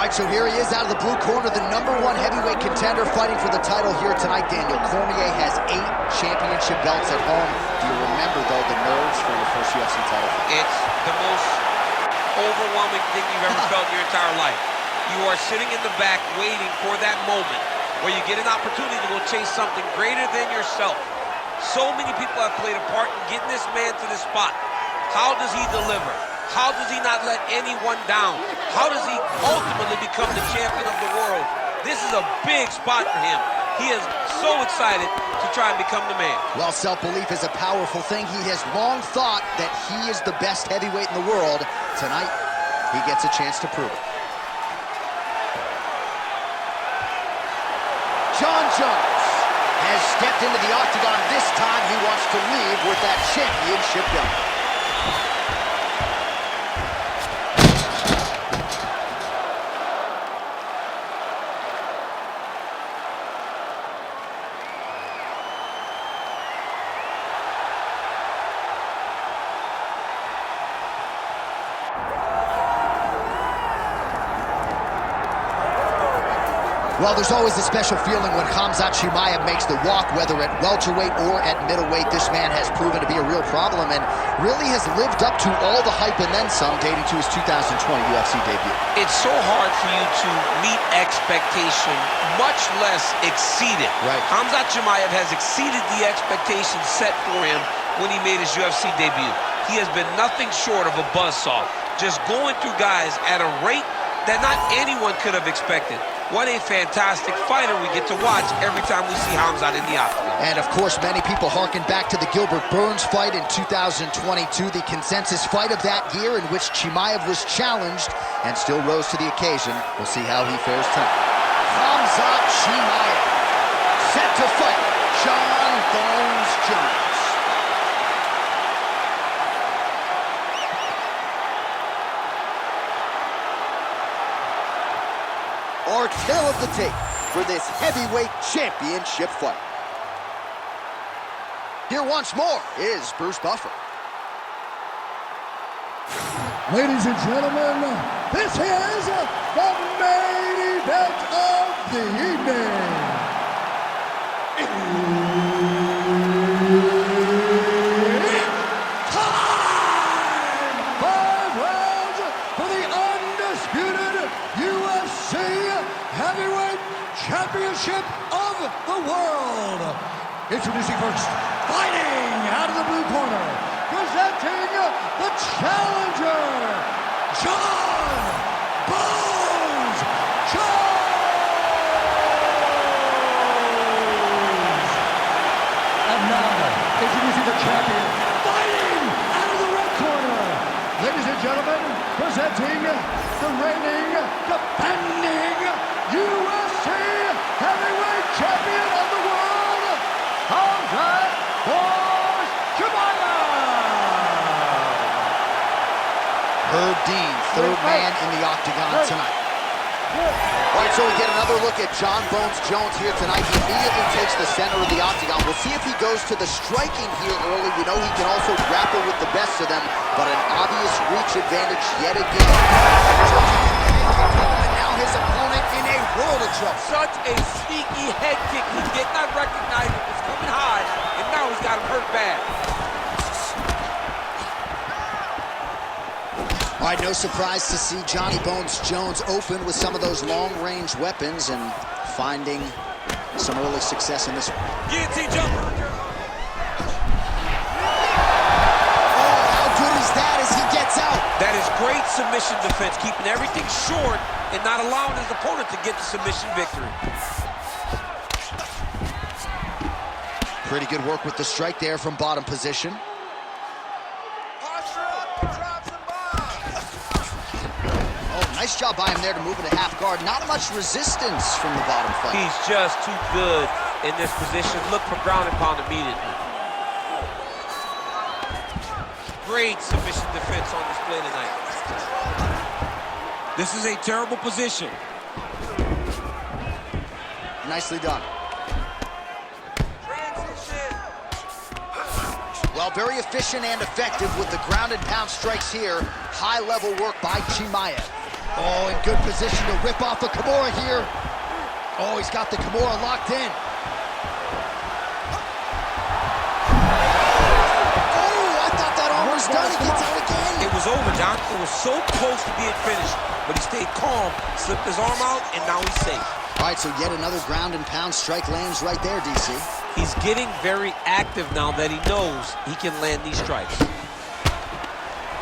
right, so here he is out of the blue corner, the #1 heavyweight contender fighting for the title here tonight. Daniel Cormier has 8 championship belts at home. Do you remember, though, the nerves for your first UFC title fight? It's the most overwhelming thing you've ever felt in your entire life. You are sitting in the back waiting for that moment where you get an opportunity to go chase something greater than yourself. So many people have played a part in getting this man to this spot. How does he deliver? How does he not let anyone down? How does he ultimately become the champion of the world? This is a big spot for him. He is so excited to try and become the man. Well, self-belief is a powerful thing. He has long thought that he is the best heavyweight in the world. Tonight, he gets a chance to prove it. Jon Jones has stepped into the octagon. This time, he wants to leave with that championship belt. Well, there's always a special feeling when Khamzat Chimaev makes the walk, whether at welterweight or at middleweight. This man has proven to be a real problem and really has lived up to all the hype and then some, dating to his 2020 UFC debut. It's so hard for you to meet expectation, much less exceed it. Right. Khamzat Chimaev has exceeded the expectations set for him when he made his UFC debut. He has been nothing short of a buzzsaw, just going through guys at a rate that not anyone could have expected. What a fantastic fighter we get to watch every time we see Khamzat in the octagon. And of course, many people harken back to the Gilbert Burns fight in 2022, the consensus fight of that year in which Chimaev was challenged and still rose to the occasion. We'll see how he fares tonight. Khamzat Chimaev, set to fight Jon Bones Jones. Our tale of the tape for this heavyweight championship fight. Here once more is Bruce Buffer. Ladies and gentlemen, this is the main event of the evening. It's time! 5 rounds for the undisputed UFC Heavyweight Championship of the world. Introducing first, fighting out of the blue corner, presenting the challenger, Jon Bones Jones. And now, introducing the champion, fighting out of the red corner. Ladies and gentlemen, presenting the reigning, defending UFC Heavyweight Champion of the world, Khamzat Chimaev. Herb Dean, third man in the octagon tonight. All right, so we get another look at Jon Bones Jones here tonight. He immediately takes the center of the octagon. We'll see if he goes to the striking here early. We know he can also grapple with the best of them, but an obvious reach advantage yet again. And now his opponent in a world of trouble. Such a sneaky head kick. He did not recognize it was coming high, and now he's got him hurt bad. All right, no surprise to see Johnny Bones Jones open with some of those long-range weapons and finding some early success in this one. Guillotine jumper. Oh, how good is that as he gets out? That is great submission defense, keeping everything short and not allowing his opponent to get the submission victory. Pretty good work with the strike there from bottom position. Nice job by him there to move into half guard. Not much resistance from the bottom fight. He's just too good in this position. Look for ground and pound immediately. Great submission defense on display tonight. This is a terrible position. Nicely done. Well, very efficient and effective with the ground and pound strikes here. High level work by Chimaev. Oh, in good position to rip off a Kimura here. Oh, he's got the Kimura locked in. Oh, I thought that arm was done. He gets out again. It was over, John. It was so close to being finished, but he stayed calm, slipped his arm out, and now he's safe. All right, so yet another ground and pound strike lands right there, DC. He's getting very active now that he knows he can land these strikes.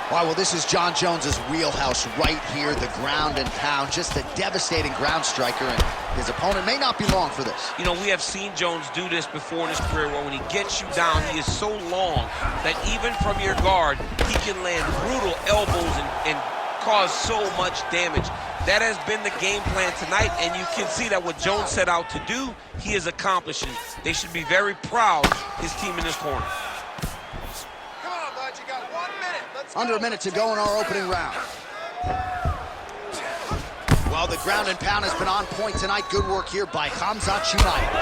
All right, well, this is Jon Jones's wheelhouse right here, the ground and pound, just a devastating ground striker, and his opponent may not be long for this. You know, we have seen Jones do this before in his career, where when he gets you down, he is so long that even from your guard, he can land brutal elbows and cause so much damage. That has been the game plan tonight, and you can see that what Jones set out to do, he is accomplishing. They should be very proud, his team in this corner. Under a minute to go in our opening round. Well, the ground and pound has been on point tonight. Good work here by Khamzat Chimaev.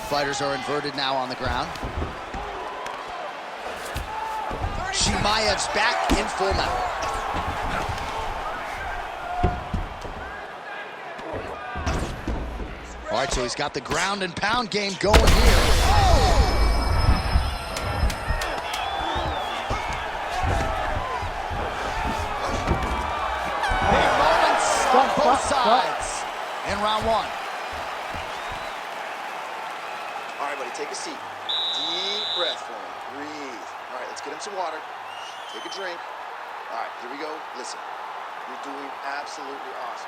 Fighters are inverted now on the ground. Chimaev's back in full mount. All right, so he's got the ground and pound game going here. Oh! On both sides in round one. All right, buddy, take a seat. Deep breath for me. Breathe. All right, let's get him some water. Take a drink. All right, here we go. Listen, you're doing absolutely awesome.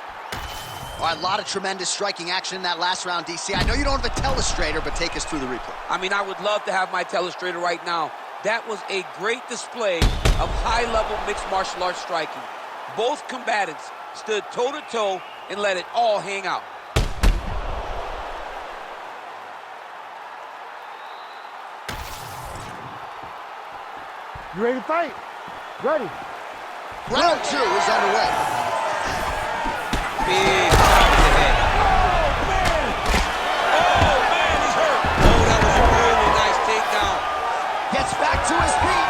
All right, a lot of tremendous striking action in that last round, DC. I know you don't have a telestrator, but take us through the replay. I mean, I would love to have my telestrator right now. That was a great display of high-level mixed martial arts striking. Both combatants stood toe-to-toe and let it all hang out. You ready to fight? Ready. Round two is underway. Big shot to the head. Oh, man, he's hurt. Oh, that was a really nice takedown. Gets back to his feet.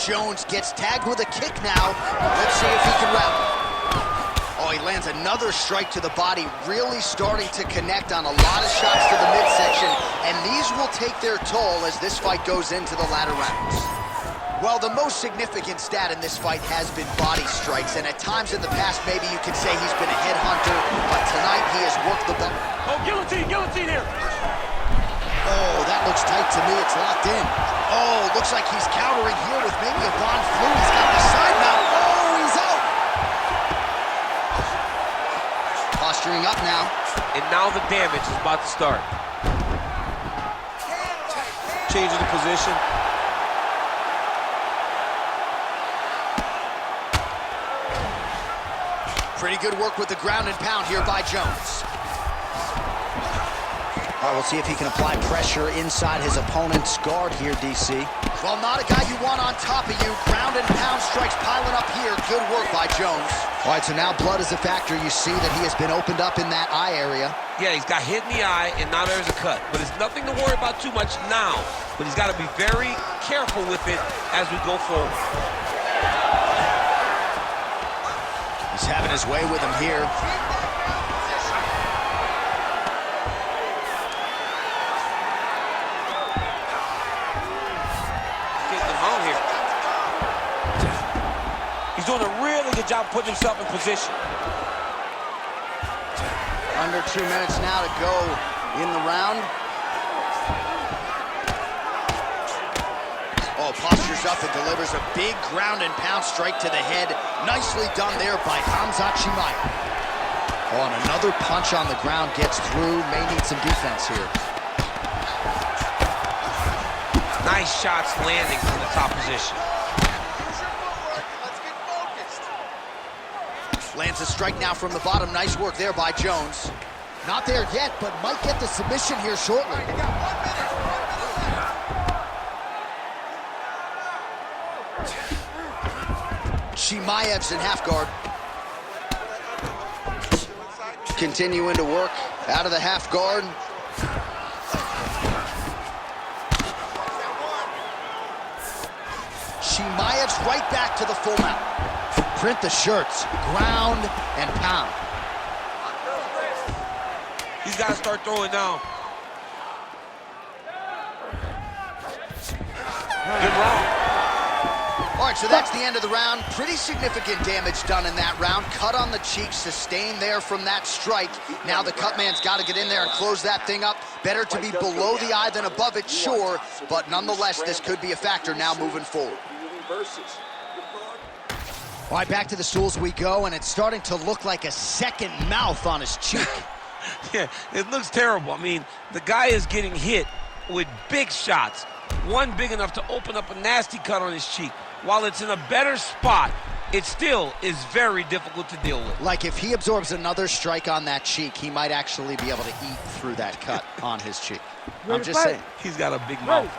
Jones gets tagged with a kick now. Let's see if he can rally. Oh, he lands another strike to the body, really starting to connect on a lot of shots to the midsection, and these will take their toll as this fight goes into the latter rounds. Well, the most significant stat in this fight has been body strikes, and at times in the past, maybe you could say he's been a headhunter, but tonight he has worked the belt. Oh, guillotine here. Oh, that looks tight to me. It's locked in. Oh, looks like he's countering here with maybe a Von Flue. He's got the side mount. Oh, he's out. Posturing up now. And now the damage is about to start. Changing the position. Pretty good work with the ground and pound here by Jones. All right, we'll see if he can apply pressure inside his opponent's guard here, DC. Well, not a guy you want on top of you. Ground and pound strikes piling up here. Good work by Jones. All right, so now blood is a factor. You see that he has been opened up in that eye area. Yeah, he's got hit in the eye, and now there's a cut. But it's nothing to worry about too much now. But he's got to be very careful with it as we go forward. He's having his way with him here. He's doing a really good job putting himself in position. Under 2 minutes now to go in the round. Oh, postures up and delivers a big ground and pound strike to the head. Nicely done there by Khamzat Chimaev. Oh, and another punch on the ground gets through. May need some defense here. Nice shots landing from the top position. Lands a strike now from the bottom. Nice work there by Jones. Not there yet, but might get the submission here shortly. Chimaev's in half guard. Continuing to work out of the half guard. Chimaev's right back to the full mount. Print the shirts, ground and pound. He's got to start throwing now. Good round. All right, so that's the end of the round. Pretty significant damage done in that round. Cut on the cheek, sustained there from that strike. Now the cut man's got to get in there and close that thing up. Better to be below the eye than above it, sure, but nonetheless, this could be a factor now moving forward. All right, back to the stools we go, and it's starting to look like a second mouth on his cheek. Yeah, it looks terrible. I mean, the guy is getting hit with big shots. One big enough to open up a nasty cut on his cheek. While it's in a better spot, it still is very difficult to deal with. Like if he absorbs another strike on that cheek, he might actually be able to eat through that cut on his cheek. I'm just saying. He's got a big mouth.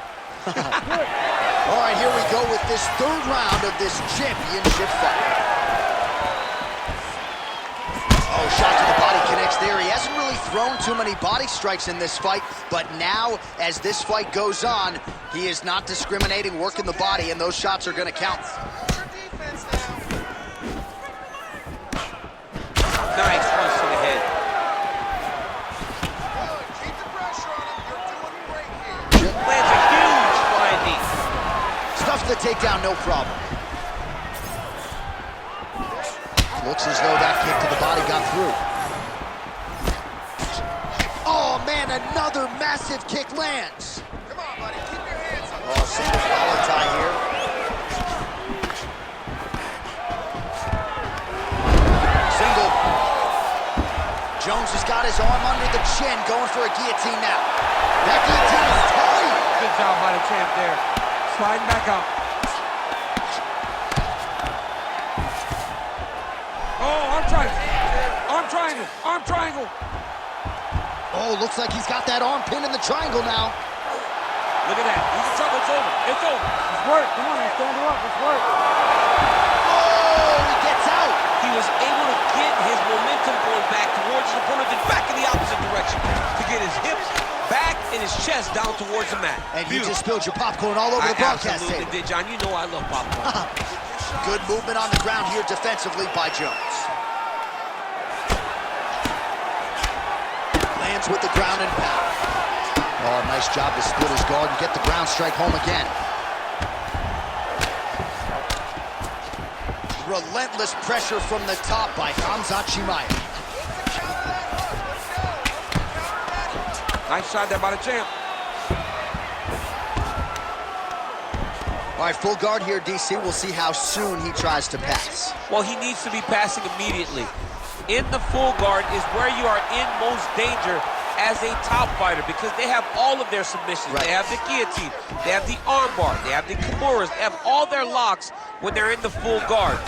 All right, here we go with this third round of this championship fight. Oh, shot to the body connects there. He hasn't really thrown too many body strikes in this fight, but now, as this fight goes on, he is not discriminating, working the body, and those shots are going to count. Nice punch to the head. Keep the pressure on him. You're doing great here. Lands a huge flying knee. Stuffs the takedown, no problem. Looks as though that kick to the body got through. Oh, man, another massive kick lands. Come on, buddy. Keep your hands up. Oh, single collar tie here. Single. Jones has got his arm under the chin, going for a guillotine now. That guillotine is tight. Good job by the champ there. Sliding back out. Oh, arm triangle. Arm triangle. Arm triangle. Oh, looks like he's got that arm pinned in the triangle now. Look at that. He's in trouble. It's over. It's over. It's work. Come on, stand her up. It's work. Oh, he gets out. He was able to get his momentum going back towards his opponent and back in the opposite direction to get his hips back and his chest down towards the mat. And you just spilled your popcorn all over the broadcast absolutely table. did, John. You know I love popcorn. Good movement on the ground here defensively by Jones. Lands with the ground and pound. Oh, nice job to split his guard and get the ground strike home again. Relentless pressure from the top by Khamzat Chimaev. Nice shot there by the champ. All right, full guard here, DC. We'll see how soon he tries to pass. Well, he needs to be passing immediately. In the full guard is where you are in most danger as a top fighter because they have all of their submissions. Right. They have the guillotine, they have the armbar, they have the kimuras, they have all their locks when they're in the full guard.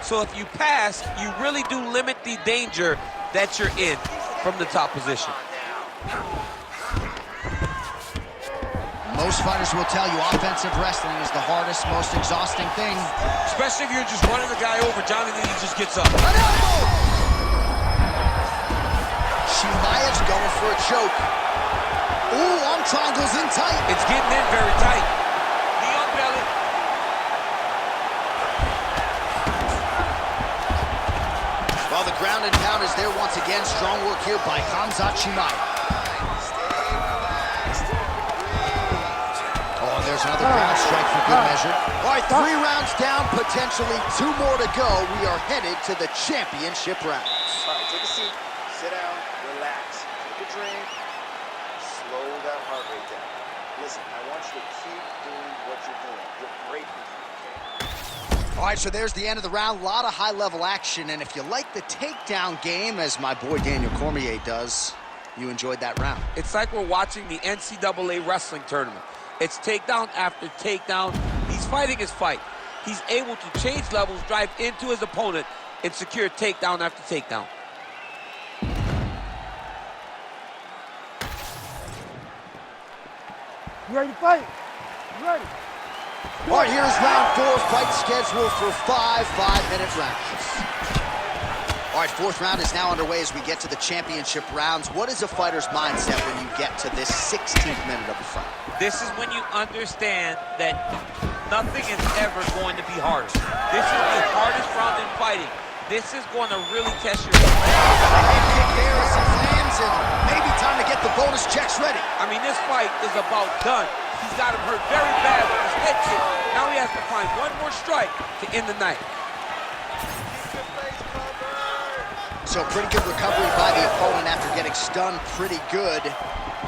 So if you pass, you really do limit the danger that you're in from the top position. Most fighters will tell you offensive wrestling is the hardest, most exhausting thing. Especially if you're just running the guy over, John, and then he just gets up. An elbow! Chimaev's going for a choke. Ooh, arm triangle's in tight. It's getting in very tight. Knee on belly. While the ground and pound is there once again, strong work here by Khamzat Chimaev. Oh, there's another ground strike for good measure. All right, 3 rounds down, potentially 2 more to go. We are headed to the championship rounds. All right, take a seat. Sit down. Relax. Take a drink. Slow that heart rate down. Listen, I want you to keep doing what you're doing. You're great with it, okay? All right, so there's the end of the round. A lot of high-level action, and if you like the takedown game, as my boy Daniel Cormier does, you enjoyed that round. It's like we're watching the NCAA wrestling tournament. It's takedown after takedown. He's fighting his fight. He's able to change levels, drive into his opponent, and secure takedown after takedown. You ready to fight? You ready? All right, here's round 4, fight scheduled for 5 5-minute rounds. All right, 4th round is now underway as we get to the championship rounds. What is a fighter's mindset when you get to this 16th minute of the fight? This is when you understand that nothing is ever going to be harder. This is the hardest round in fighting. This is going to really test your... The head kick there as he lands, and maybe time to get the bonus checks ready. I mean, this fight is about done. He's got him hurt very bad with his head kick. Now he has to find one more strike to end the night. So pretty good recovery by the opponent after getting stunned pretty good.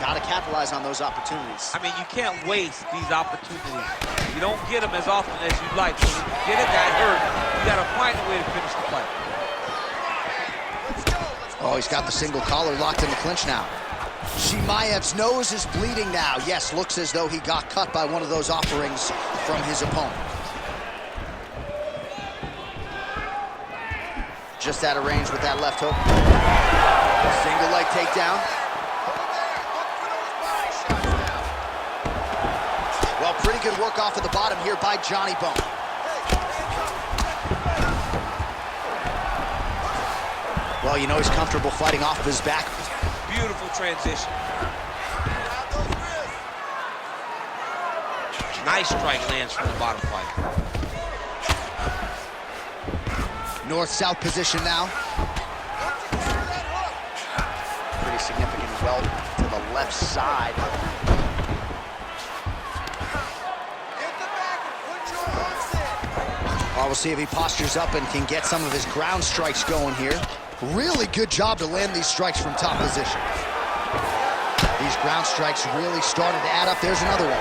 Got to capitalize on those opportunities. I mean, you can't waste these opportunities. You don't get them as often as you'd like. So when you get it that hurt, you got to find a way to finish the fight. Oh, he's got the single collar locked in the clinch now. Chimaev's nose is bleeding now. Yes, looks as though he got cut by one of those offerings from his opponent. Just out of range with that left hook. Single leg takedown. Well, pretty good work off of the bottom here by Johnny Bone. Well, you know he's comfortable fighting off of his back. Beautiful transition. Nice strike lands from the bottom fighter. North-south position now. Pretty significant welt to the left side. Well, we'll see if he postures up and can get some of his ground strikes going here. Really good job to land these strikes from top position. These ground strikes really started to add up. There's another one.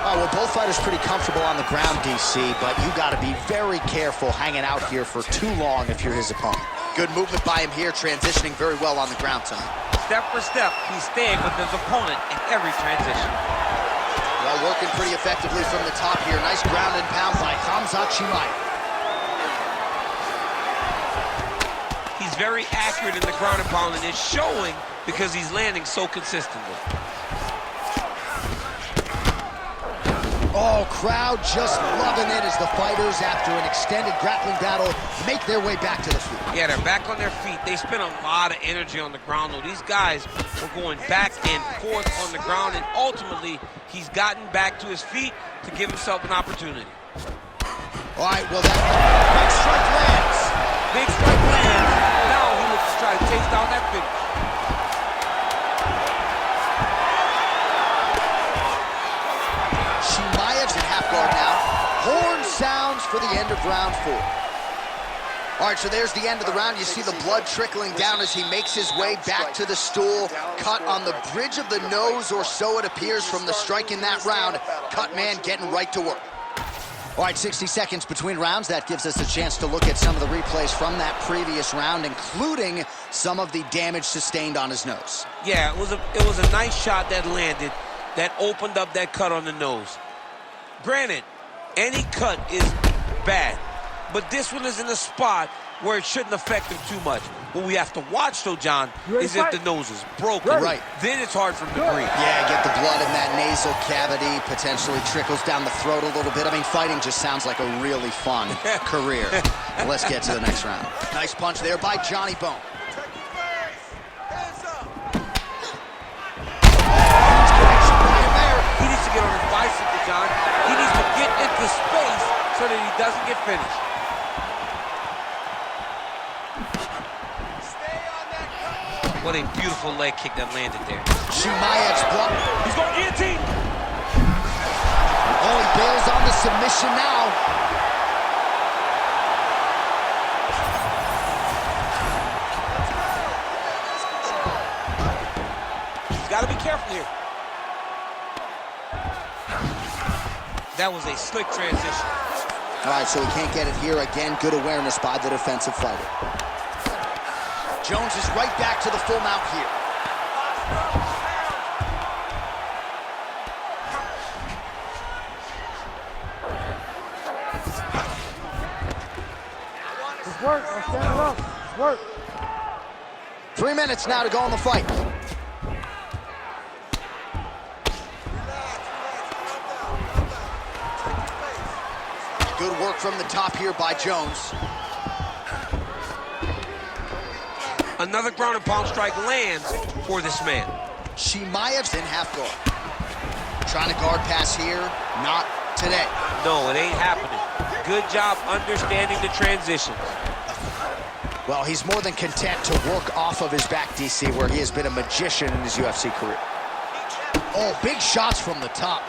Oh, well, both fighters pretty comfortable on the ground, DC, but you got to be very careful hanging out here for too long if you're his opponent. Good movement by him here, transitioning very well on the ground tonight. Step for step, he's staying with his opponent in every transition. Well, working pretty effectively from the top here. Nice ground and pound by Khamzat Chimaev. He's very accurate in the ground and pound, and it's showing because he's landing so consistently. Oh, crowd just loving it as the fighters, after an extended grappling battle, make their way back to the feet. Yeah, they're back on their feet. They spent a lot of energy on the ground, though. These guys were going back and forth on the ground, and ultimately, he's gotten back to his feet to give himself an opportunity. All right, well, that big strike lands. Big strike lands. Now he looks to try to chase down that finish. Chimaev's in half guard now. Horn sounds for the end of round 4. All right, so there's the end of the round. You see the blood trickling down as he makes his way back to the stool. Cut on the bridge of the nose, or so it appears from the strike in that round. Cut man getting right to work. All right, 60 seconds between rounds. That gives us a chance to look at some of the replays from that previous round, including some of the damage sustained on his nose. Yeah, it was a nice shot that landed, that opened up that cut on the nose. Granted, any cut is bad, but this one is in a spot where it shouldn't affect him too much. What we have to watch, though, John, is if the nose is broken. Right. Then it's hard for him to breathe. Yeah, get the blood in that nasal cavity, potentially trickles down the throat a little bit. I mean, fighting just sounds like a really fun career. Let's get to the next round. Nice punch there by Johnny Bone. He needs to get on his bicycle, John. He needs to get into space so that he doesn't get finished. What a beautiful leg kick that landed there. Chimaev's block. He's going guillotine. Oh, he bails on the submission now. He's got to be careful here. That was a slick transition. All right, so he can't get it here. Again, good awareness by the defensive fighter. Jones is right back to the full mount here. It's work. I'm standing up. It's work. 3 minutes now to go in the fight. Good work from the top here by Jones. Another ground and pound strike lands for this man. Chimaev's in half guard. trying to guard pass here. Not today. No, it ain't happening. Good job understanding the transitions. Well, he's more than content to work off of his back, DC, where he has been a magician in his UFC career. Oh, big shots from the top.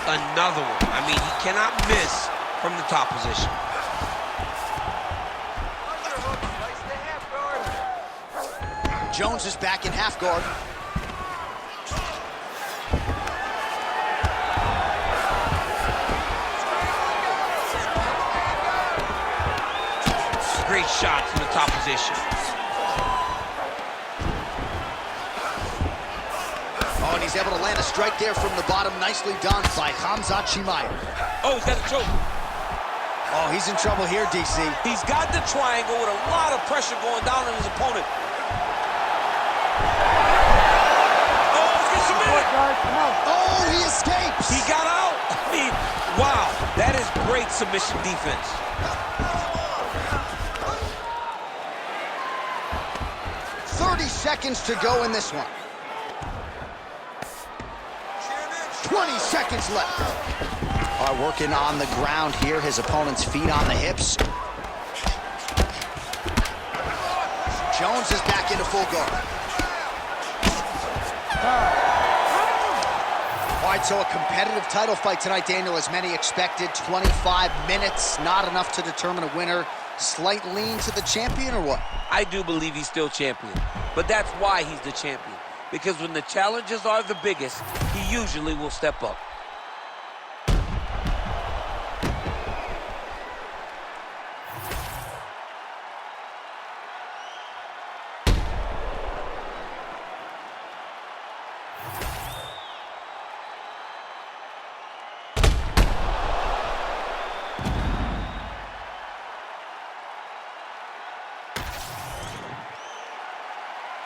Another one. I mean, he cannot miss from the top position. Jones is back in half guard. Great shot from the top position. Oh, and he's able to land a strike there from the bottom. Nicely done by Khamzat Chimaev. Oh, he's got the choke. Oh, he's in trouble here, DC. He's got the triangle with a lot of pressure going down on his opponent. Oh, he's getting submitted. Oh, he escapes. He got out. I mean, wow, that is great submission defense. Seconds to go in this one. 20 seconds left. All right, working on the ground here. His opponent's feet on the hips. Jones is back into full guard. All right, so a competitive title fight tonight, Daniel, as many expected. 25 minutes, not enough to determine a winner. Slight lean to the champion, or what? I do believe he's still champion, but that's why he's the champion. Because when the challenges are the biggest, he usually will step up.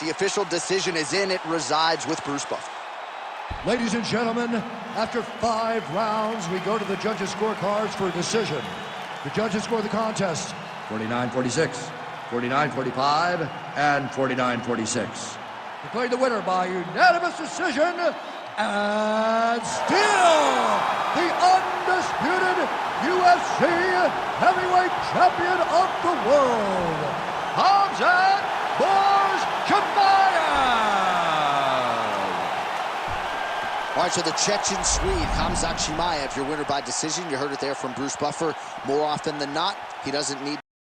The official decision is in. It resides with Bruce Buffer. Ladies and gentlemen, after 5 rounds, we go to the judges' scorecards for a decision. The judges score the contest 49-46, 49-45, and 49-46. Declared the winner by unanimous decision, and still the undisputed UFC heavyweight champion of the world, Khamzat Chimaev. All right, so the Chechen Swede, Khamzat Chimaev, your winner by decision. You heard it there from Bruce Buffer. More often than not, he doesn't need